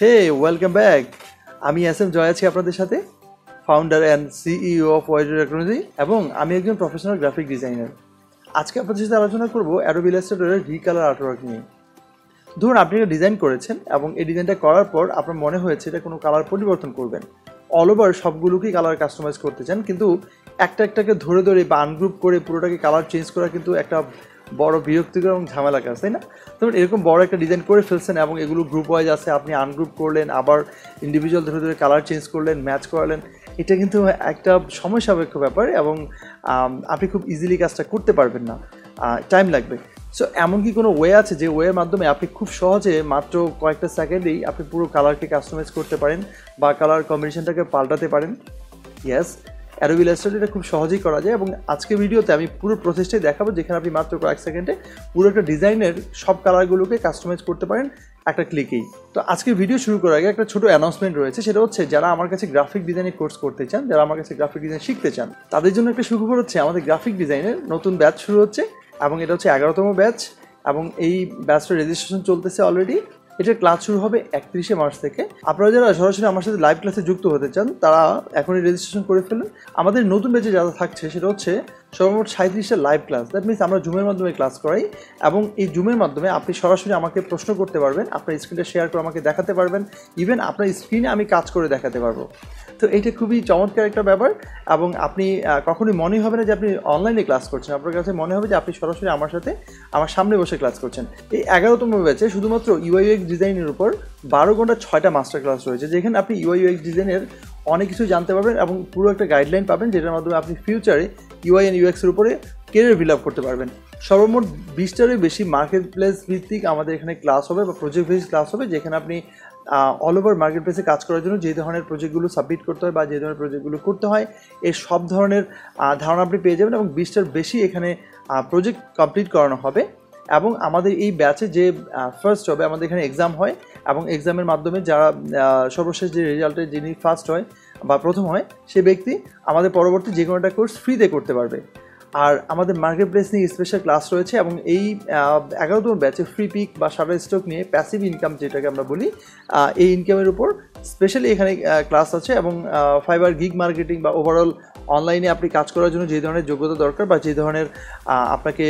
হে welcome back. আমি S M Joy আছি আপনাদের সাথে, founder and CEO of wider technology, এবং আমি একজন প্রফেশনাল গ্রাফিক ডিজাইনার। আজকে আপনাদের সাথে আলোচনা করব অ্যাডোবি ইলাস্ট্রেটরের রিকালার আর্টওয়ার্ক নিয়ে। ধরুন আপনি একটা ডিজাইন করেছেন এবং এই ডিজাইনটা করার পর আপনার মনে হয়েছে এটা কোনো কালার পরিবর্তন করবেন, অল ওভার সবগুলোকেই কালার কাস্টমাইজ করতে চান, কিন্তু একটা একটাকে ধরে ধরে বা আনগ্রুপ করে পুরোটাকে কালার চেঞ্জ করা কিন্তু একটা বড় বিরক্তিকর এবং ঝামেলা কাজ, তাই না? তবে এরকম বড় একটা ডিজাইন করে ফেলছেন এবং এগুলো গ্রুপ ওয়াইজ আছে, আপনি আনগ্রুপ করলেন, আবার ইন্ডিভিজুয়াল ধরে ধরে কালার চেঞ্জ করলেন, ম্যাচ করালেন। এটা কিন্তু একটা সময় সাপেক্ষ ব্যাপার এবং আপনি খুব ইজিলি কাজটা করতে পারবেন না, টাইম লাগবে। সো এমন কি কোনো ওয়ে আছে যে ওয়ের মাধ্যমে আপনি খুব সহজে মাত্র কয়েকটা সেকেন্ডেই আপনি পুরো কালারকে কাস্টমাইজ করতে পারেন বা কালার কম্বিনেশনটাকে পাল্টাতে পারেন? ইয়েস, অ্যাডোবি ইলাস্ট্রেটর এটা খুব সহজেই করা যায় এবং আজকের ভিডিওতে আমি পুরো প্রসেসটাই দেখাবো, যেখানে আপনি মাত্র কয়েক সেকেন্ডে পুরো একটা ডিজাইনের সব কালারগুলোকে কাস্টমাইজ করতে পারেন একটা ক্লিকেই। তো আজকের ভিডিও শুরু করার আগে একটা ছোটো অ্যানাউন্সমেন্ট রয়েছে, সেটা হচ্ছে যারা আমার কাছে গ্রাফিক ডিজাইনের কোর্স করতে চান, যারা আমার কাছে গ্রাফিক ডিজাইন শিখতে চান, তাদের জন্য একটা সুখবর হচ্ছে আমাদের গ্রাফিক ডিজাইনের নতুন ব্যাচ শুরু হচ্ছে এবং এটা হচ্ছে 11তম ব্যাচ এবং এই ব্যাচটার রেজিস্ট্রেশন চলতেছে অলরেডি। এটার ক্লাস শুরু হবে 31শে মার্চ থেকে। আপনারা যারা সরাসরি আমার সাথে লাইভ ক্লাসে যুক্ত হতে চান তারা এখনই রেজিস্ট্রেশন করে ফেলুন। আমাদের নতুন ব্যাচে যারা থাকছে সেটা হচ্ছে সর্বমোট 37টা লাইভ ক্লাস। দ্যাট মিনস আমরা জুমের মাধ্যমে ক্লাস করাই এবং এই জুমের মাধ্যমে আপনি সরাসরি আমাকে প্রশ্ন করতে পারবেন, আপনার স্ক্রিনটা শেয়ার করে আমাকে দেখাতে পারবেন, ইভেন আপনার স্ক্রিনে আমি কাজ করে দেখাতে পারবো। তো এইটা খুবই চমৎকার একটা ব্যাপার এবং আপনি কখনোই মনেই হবে না যে আপনি অনলাইনে ক্লাস করছেন, আপনার কাছে মনে হবে যে আপনি সরাসরি আমার সাথে আমার সামনে বসে ক্লাস করছেন। এই 11তম ব্যাচে শুধুমাত্র ইউআইইউএক্স ডিজাইনের উপর 12 ঘন্টা 6টা মাস্টার ক্লাস রয়েছে, যেখানে আপনি ইউআইইউএক্স ডিজাইনের অনেক কিছু জানতে পারবেন এবং পুরো একটা গাইডলাইন পাবেন, যেটার মাধ্যমে আপনি ফিউচারে ইউআই অ্যান্ড ইউএক্সের উপরে কেরিয়ার বিল্ড আপ করতে পারবেন। সর্বমোট 20টারও বেশি মার্কেট প্লেস ভিত্তিক আমাদের এখানে ক্লাস হবে বা প্রজেক্ট বেসড ক্লাস হবে, যেখানে আপনি অল ওভার মার্কেট প্লেসে কাজ করার জন্য যে ধরনের প্রজেক্টগুলো সাবমিট করতে হয় বা যে ধরনের প্রজেক্টগুলো করতে হয় এই সব ধরনের ধারণা আপনি পেয়ে যাবেন এবং 20টার বেশি এখানে প্রজেক্ট কমপ্লিট করানো হবে। এবং আমাদের এই ব্যাচে যে ফার্স্ট হবে, আমাদের এখানে এক্সাম হয় এবং এক্সামের মাধ্যমে যারা সর্বশেষ যে রেজাল্টে যিনি ফার্স্ট হয় বা প্রথম হয় সে ব্যক্তি আমাদের পরবর্তী যে কোনো একটা কোর্স ফ্রিতে করতে পারবে। আর আমাদের মার্কেট প্লেস নিয়ে স্পেশাল ক্লাস রয়েছে এবং এই 11তম ব্যাচে ফ্রি পিক বা শাটার স্টক নিয়ে প্যাসিভ ইনকাম যেটাকে আমরা বলি, এই ইনকামের উপর স্পেশালি এখানে ক্লাস আছে এবং ফাইবার গিগ মার্কেটিং বা ওভারঅল অনলাইনে আপনি কাজ করার জন্য যে ধরনের যোগ্যতা দরকার বা যে ধরনের আপনাকে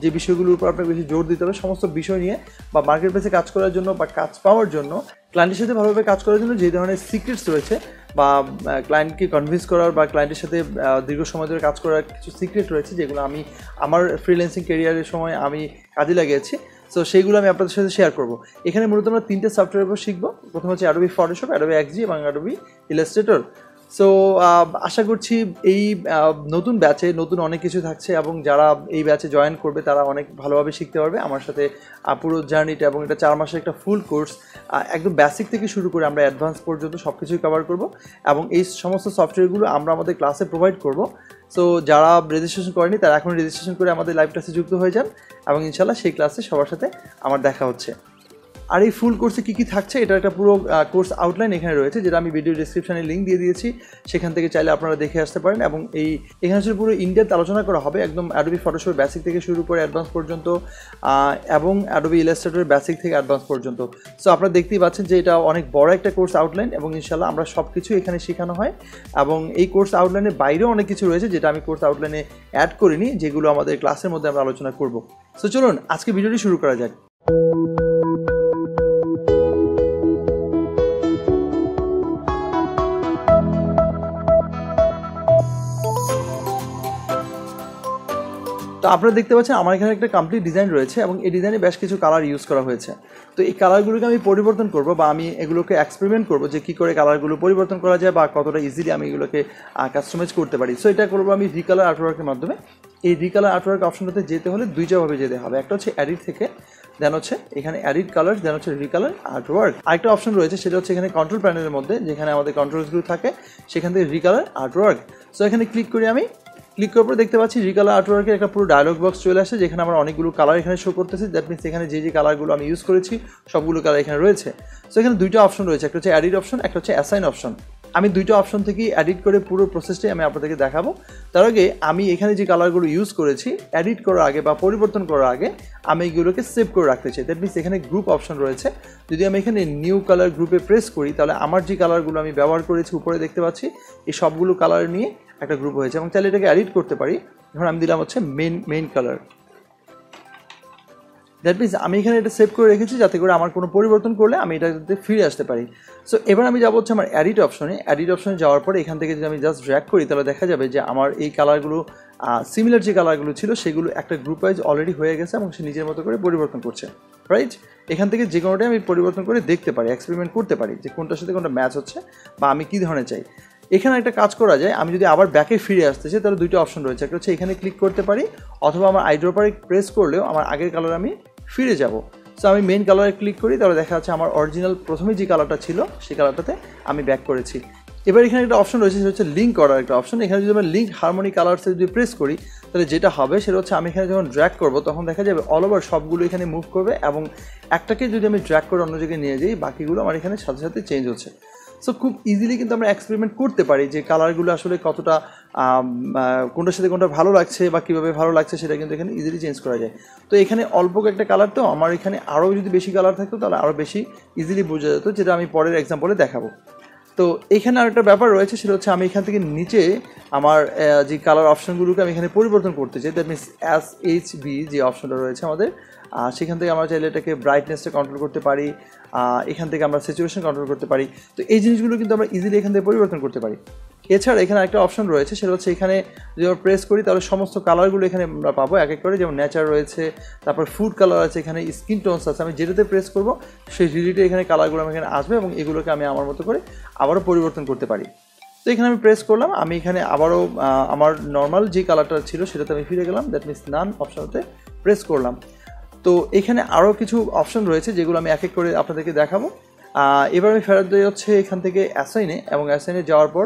যে বিষয়গুলোর উপর আপনাকে বেশি জোর দিতে হবে সমস্ত বিষয় নিয়ে, বা মার্কেট প্লেসে কাজ করার জন্য বা কাজ পাওয়ার জন্য ক্লায়েন্টের সাথে ভালোভাবে কাজ করার জন্য যে ধরনের সিক্রেটস রয়েছে বা ক্লায়েন্টকে কনভিন্স করার বা ক্লায়েন্টের সাথে দীর্ঘ সময় ধরে কাজ করার কিছু সিক্রেট রয়েছে, যেগুলো আমি আমার ফ্রিল্যান্সিং ক্যারিয়ারের সময় আমি কাজে লাগিয়েছি। সো সেইগুলো আমি আপনাদের সাথে শেয়ার করবো। এখানে মূলত আমরা 3টে সফটওয়্যারের উপর শিখবো। প্রথম হচ্ছে অ্যাডোবি ফটোশপ, অ্যাডোবি এক্সজি এবং অ্যাডোবি ইলাস্ট্রেটর। সো আশা করছি এই নতুন ব্যাচে নতুন অনেক কিছু থাকছে এবং যারা এই ব্যাচে জয়েন করবে তারা অনেক ভালোভাবে শিখতে পারবে আমার সাথে পুরো জার্নিটা। এবং এটা 4 মাসের একটা ফুল কোর্স, একদম বেসিক থেকে শুরু করে আমরা অ্যাডভান্স পর্যন্ত সব কিছুই কভার করব এবং এই সমস্ত সফটওয়্যারগুলো আমরা আমাদের ক্লাসে প্রোভাইড করব। সো যারা রেজিস্ট্রেশন করেনি তারা এখন রেজিস্ট্রেশন করে আমাদের লাইভ ক্লাসে যুক্ত হয়ে যান এবং ইনশাল্লাহ সেই ক্লাসে সবার সাথে আমার দেখা হচ্ছে। আর এই ফুল কোর্সে কী কী থাকছে এটা একটা পুরো কোর্স আউটলাইন এখানে রয়েছে, যেটা আমি ভিডিও ডিসক্রিপশানে লিঙ্ক দিয়ে দিয়েছি, সেখান থেকে চাইলে আপনারা দেখে আসতে পারেন। এবং এখানে হচ্ছে পুরো ইনডেপথ আলোচনা করা হবে একদম অ্যাডোবি ফটোশপ বেসিক থেকে শুরু করে অ্যাডভান্স পর্যন্ত এবং অ্যাডোবি ইলাস্ট্রেটরের বেসিক থেকে অ্যাডভান্স পর্যন্ত। সো আপনারা দেখতেই পাচ্ছেন যে এটা অনেক বড় একটা কোর্স আউটলাইন এবং ইনশাল্লাহ আমরা সব কিছু এখানে শেখানো হয়। এবং এই কোর্স আউটলাইনের বাইরেও অনেক কিছু রয়েছে যেটা আমি কোর্স আউটলাইনে অ্যাড করিনি, যেগুলো আমাদের ক্লাসের মধ্যে আমরা আলোচনা করব। সো চলুন আজকে ভিডিওটি শুরু করা যাক। তো আপনারা দেখতে পাচ্ছেন আমার এখানে একটা কমপ্লিট ডিজাইন রয়েছে এবং এই ডিজাইনে বেশ কিছু কালার ইউজ করা হয়েছে। তো এই কালারগুলোকে আমি পরিবর্তন করব বা আমি এগুলোকে এক্সপেরিমেন্ট করব যে কী করে কালারগুলো পরিবর্তন করা যায় বা কতটা ইজিলি আমি এগুলোকে কাস্টমাইজ করতে পারি। সো এটা করবো আমি রিকালার আর্টওয়ার্কের মাধ্যমে। এই রিকালার আর্টওয়ার্ক অপশনটাতে যেতে হলে দুইটাভাবে যেতে হবে, একটা হচ্ছে এডিট থেকে, দেন হচ্ছে এখানে এডিট কালার, দেন হচ্ছে রিকালার আর্টওয়ার্ক। আরেকটা অপশন রয়েছে সেটা হচ্ছে এখানে কন্ট্রোল প্যানেলের মধ্যে যেখানে আমাদের কন্ট্রোলসগুলো থাকে সেখান থেকে রিকালার আর্টওয়ার্ক। সো এখানে ক্লিক করি, আমি ক্লিক করার পর দেখতে পাচ্ছি রিকালার আর্টওয়ার্কের একটা পুরো ডায়লগ বক্স চলে আসে, যেখানে আমার অনেকগুলো কালার এখানে শো করতেছে। দ্যাট মিনস এখানে যে কালারগুলো আমি ইউজ করেছি সবগুলো কালার এখানে রয়েছে। সো এখানে দুইটা অপশন রয়েছে, একটা হচ্ছে এডিট অপশন, একটা হচ্ছে অ্যাসাইন অপশন। আমি দুইটা অপশন থেকেই এডিট করে পুরো প্রসেসটাই আমি আপনাদেরকে দেখাবো। তার আগে আমি এখানে যে কালারগুলো ইউজ করেছি এডিট করার আগে বা পরিবর্তন করার আগে আমি এগুলোকে সেভ করে রাখতে চাই। দ্যাট মিনস এখানে গ্রুপ অপশন রয়েছে, যদি আমি এখানে নিউ কালার গ্রুপে প্রেস করি তাহলে আমার যে কালারগুলো আমি ব্যবহার করেছি উপরে দেখতে পাচ্ছি এই সবগুলো কালার নিয়ে একটা গ্রুপ হয়েছে, এবং তাহলে এটাকে এডিট করতে পারি। ধরুন আমি দিলাম হচ্ছে মেইন কালার। দ্যাট মিনস আমি এখানে এটা সেভ করে রেখেছি যাতে করে আমার কোনো পরিবর্তন করলে আমি এটাতে ফিরে আসতে পারি। সো এবার আমি যাবো হচ্ছে আমার এডিট অপশনে যাওয়ার পরে এখান থেকে যদি আমি জাস্ট ড্র্যাগ করি তাহলে দেখা যাবে যে আমার এই কালারগুলো সিমিলার যে কালারগুলো ছিল সেগুলো একটা গ্রুপ ওয়াইজ অলরেডি হয়ে গেছে এবং সে নিজের মতো করে পরিবর্তন করছে, রাইট। এখান থেকে যে কোনোটাই আমি পরিবর্তন করে দেখতে পারি, এক্সপেরিমেন্ট করতে পারি যে কোনটার সাথে কোনটা ম্যাচ হচ্ছে বা আমি কী ধরনের চাই। এখানে একটা কাজ করা যায়, আমি যদি আবার ব্যাকে ফিরে আসতে চাই তাহলে দুইটা অপশন রয়েছে, একটা হচ্ছে এখানে ক্লিক করতে পারি অথবা আমার আইড্রপারে প্রেস করলেও আমার আগের কালার আমি ফিরে যাব। সো আমি মেইন কালারে ক্লিক করি তাহলে দেখা যাচ্ছে আমার অরিজিনাল প্রথমে যে কালারটা ছিল সেই কালারটাতে আমি ব্যাক করেছি। এবার এখানে একটা অপশন রয়েছে সেটা হচ্ছে লিঙ্ক করার একটা অপশন। এখানে যদি আমরা লিঙ্ক হারমোনি কালারসে যদি প্রেস করি তাহলে যেটা হবে সেটা হচ্ছে আমি এখানে যখন ড্র্যাগ করবো তখন দেখা যাবে অল ওভার সবগুলো এখানে মুভ করবে, এবং একটাকে যদি আমি ড্র্যাগ করে অন্য জায়গায় নিয়ে যাই বাকিগুলো আমার এখানে সাথে সাথে চেঞ্জ হচ্ছে। সো খুব ইজিলি কিন্তু আমরা এক্সপেরিমেন্ট করতে পারি যে কালারগুলো আসলে কতটা কোনটার সাথে কোনটা ভালো লাগছে বা কীভাবে ভালো লাগছে সেটা কিন্তু এখানে ইজিলি চেঞ্জ করা যায়। তো এখানে অল্প একটা কালার, তো আমার এখানে আরও যদি বেশি কালার থাকতো তাহলে আরও বেশি ইজিলি বোঝা যেত, যেটা আমি পরের এক্সাম্পলে দেখাবো। তো এখানে আরেকটা ব্যাপার রয়েছে সেটা হচ্ছে আমি এখান থেকে নিচে আমার যে কালার অপশনগুলোকে আমি এখানে পরিবর্তন করতে চাই। দ্যাট মিনস SHB যে অপশনটা রয়েছে আমাদের, সেখান থেকে আমরা চাইলে এটাকে ব্রাইটনেসটা কন্ট্রোল করতে পারি, এখান থেকে আমরা স্যাচুরেশন কন্ট্রোল করতে পারি। তো এই জিনিসগুলো কিন্তু আমরা ইজিলি এখান থেকে পরিবর্তন করতে পারি। এছাড়া এখানে একটা অপশন রয়েছে সেটা হচ্ছে এখানে যদি আমরা প্রেস করি তাহলে সমস্ত কালারগুলো এখানে আমরা পাবো এক এক করে, যেমন নেচার রয়েছে, তারপর ফুড কালার আছে, এখানে স্কিন টোনস আছে। আমি যেটাতে প্রেস করবো সেই রিলেটেড এখানে কালারগুলো আমার এখানে আসবে এবং এগুলোকে আমি আমার মতো করে আবারও পরিবর্তন করতে পারি। তো এখানে আমি প্রেস করলাম, আমি এখানে আবারও আমার নর্মাল যে কালারটা ছিল সেটাতে আমি ফিরে গেলাম। দ্যাট মিনস নান অপশনতে প্রেস করলাম। তো এখানে আরও কিছু অপশন রয়েছে যেগুলো আমি এক এক করে আপনাদেরকে দেখাবো। এবার আমি ফেরত দিয়ে হচ্ছে এখান থেকে অ্যাসাইনে, এবং অ্যাসাইনে যাওয়ার পর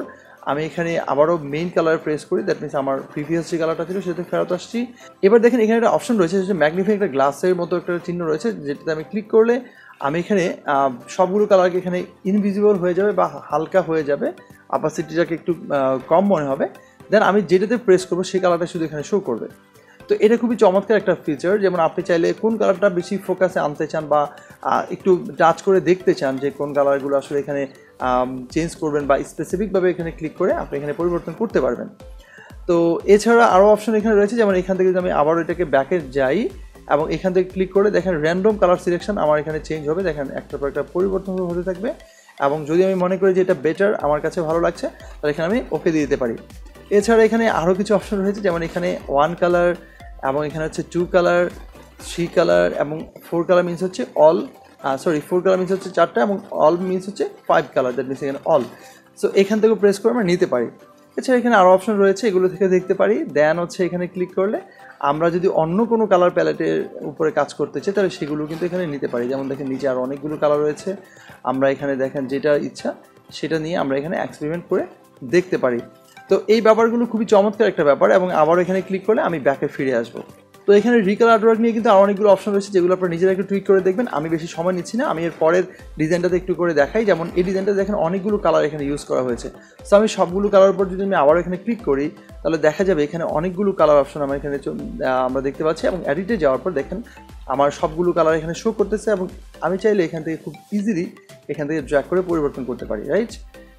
আমি এখানে আবারও মেইন কালার প্রেস করি। দ্যাট মিনস আমার প্রিভিয়াস যে কালারটা ছিল সেটাতে ফেরত আসছি। এবার দেখেন এখানে একটা অপশন রয়েছে যেটা ম্যাগনিফাই একটা গ্লাসের মতো একটা চিহ্ন রয়েছে, যেটাতে আমি ক্লিক করলে আমি এখানে সবগুলো কালারকে এখানে ইনভিজিবল হয়ে যাবে বা হালকা হয়ে যাবে, অপাসিটিটাকে একটু কম মনে হবে। দেন আমি যেটাতে প্রেস করবো সেই কালারটা শুধু এখানে শো করবে। তো এটা খুবই চমৎকার একটা ফিচার, যেমন আপনি চাইলে কোন কালারটা বেশি ফোকাসে আনতে চান বা একটু টাচ করে দেখতে চান যে কোন কালারগুলো আসলে এখানে চেঞ্জ করবেন বা স্পেসিফিকভাবে এখানে ক্লিক করে আপনি এখানে পরিবর্তন করতে পারবেন। তো এছাড়া আরও অপশন এখানে রয়েছে, যেমন এখান থেকে যদি আমি আবার এটাকে ব্যাকে যাই এবং এখান থেকে ক্লিক করে দেখেন র্যান্ডম কালার সিলেকশন আমার এখানে চেঞ্জ হবে, দেখেন একটার পর একটা পরিবর্তন হতে থাকবে। এবং যদি আমি মনে করি যে এটা বেটার, আমার কাছে ভালো লাগছে, তাহলে এখানে আমি ওকে দিয়ে দিতে পারি। এছাড়া এখানে আরও কিছু অপশন রয়েছে, যেমন এখানে 1 কালার এবং এখানে হচ্ছে 2 কালার, 3 কালার এবং 4 কালার মিনস হচ্ছে অল, 4 কালার মিনস হচ্ছে 4টা এবং অল মিনস হচ্ছে 5 কালার। দ্যাট মিনস এখানে অল। সো এখান থেকে প্রেস করে আমরা নিতে পারি। এছাড়া এখানে আরও অপশন রয়েছে, এগুলো থেকে দেখতে পারি। দেন হচ্ছে এখানে ক্লিক করলে আমরা যদি অন্য কোনো কালার প্যালেটের উপরে কাজ করতে চাই তাহলে সেগুলো কিন্তু এখানে নিতে পারি। যেমন দেখেন নিচে আরও অনেকগুলো কালার রয়েছে, আমরা এখানে দেখেন যেটা ইচ্ছা সেটা নিয়ে আমরা এখানে এক্সপেরিমেন্ট করে দেখতে পারি। তো এই ব্যাপারগুলো খুবই চমৎকার একটা ব্যাপার, এবং আবারও এখানে ক্লিক করলে আমি ব্যাকে ফিরে আসবো। তো এখানে রিকালার আর্টওয়ার্ক নিয়ে কিন্তু আরও অনেকগুলো অপশন রয়েছে যেগুলো আপনারা নিজেরা একটু টুইক করে দেখবেন। আমি বেশি সময় নিচ্ছি না, আমি এর পরের ডিজাইনটাতে একটু করে দেখাই। যেমন এই ডিজাইনটা দেখেন অনেকগুলো কালার এখানে ইউজ করা হয়েছে। সো আমি সবগুলো কালার উপর যদি আমি আবারও এখানে ক্লিক করি তাহলে দেখা যাবে এখানে অনেকগুলো কালার অপশন আমার এখানে আমরা দেখতে পাচ্ছি, এবং এডিটে যাওয়ার পর দেখেন আমার সবগুলো কালার এখানে শো করতেছে, এবং আমি চাইলে এখান থেকে খুব ইজিলি এখান থেকে ড্র্যাগ করে পরিবর্তন করতে পারি, রাইট।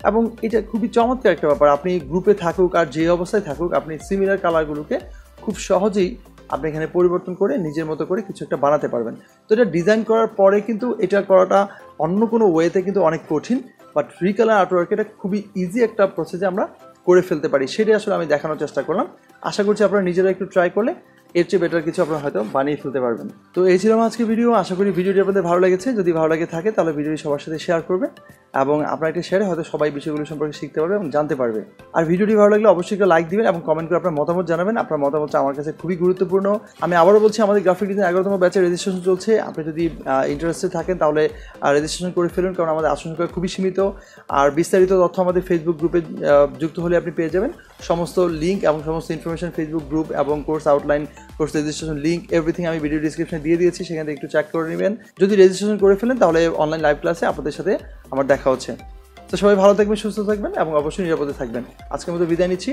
এবং এটা খুবই চমৎকার একটা ব্যাপার, আপনি গ্রুপে থাকুক আর যে অবস্থায় থাকুক আপনি সিমিলার কালারগুলোকে খুব সহজেই আপনি এখানে পরিবর্তন করে নিজের মতো করে কিছু একটা বানাতে পারবেন। তো এটা ডিজাইন করার পরে কিন্তু এটা করাটা অন্য কোনো ওয়েতে কিন্তু অনেক কঠিন, বাট রিকালার আর্টওয়ার্ক এটা খুবই ইজি একটা প্রসেসে আমরা করে ফেলতে পারি, সেটাই আসলে আমি দেখানোর চেষ্টা করলাম। আশা করছি আপনারা নিজেরা একটু ট্রাই করলে এর চেয়ে বেটার কিছু আপনারা হয়তো বানিয়ে ফেলতে পারবেন। তো এই ছিল আজকে ভিডিও, আশা করি ভিডিওটি আপনাদের ভালো লেগেছে। যদি ভালো লাগে থাকে তাহলে ভিডিওটি সবার সাথে শেয়ার করবে, এবং আপনার একটা শেয়ারে হয়তো সবাই বিষয়গুলো সম্পর্কে শিখতে পারবে এবং জানতে পারবে। আর ভিডিওটি ভালো লাগলে অবশ্যই একটা লাইক দিবেন এবং কমেন্ট করে আপনার মতামত জানাবেন। আপনার মতামতটা আমার কাছে খুবই গুরুত্বপূর্ণ। আমি আবারও বলছি, আমাদের গ্রাফিক ডিজাইন 11তম ব্যাচের রেজিস্ট্রেশন চলছে। আপনি যদি ইন্টারেস্টেড থাকেন তাহলে রেজিস্ট্রেশন করে ফেলুন, কারণ আমাদের আসন সংখ্যা খুবই সীমিত। আর বিস্তারিত তথ্য আমাদের ফেসবুক গ্রুপে যুক্ত হলে আপনি পেয়ে যাবেন সমস্ত লিঙ্ক এবং সমস্ত ইনফরমেশন, ফেসবুক গ্রুপ এবং course outline, course registration link, everything আমি ভিডিও ডিসক্রিপশনে দিয়ে দিয়েছি, সেখান থেকে একটু চেক করে নেবেন। যদি রেজিস্ট্রেশন করে ফেলেন তাহলে অনলাইন লাইভ ক্লাসে আপনাদের সাথে আমার দেখা হচ্ছে। তো সবাই ভালো থাকবেন, সুস্থ থাকবেন এবং অবশ্যই নিরাপদে থাকবেন। আজকের মতো বিদায় নিচ্ছি।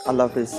আল্লাহ হাফিজ।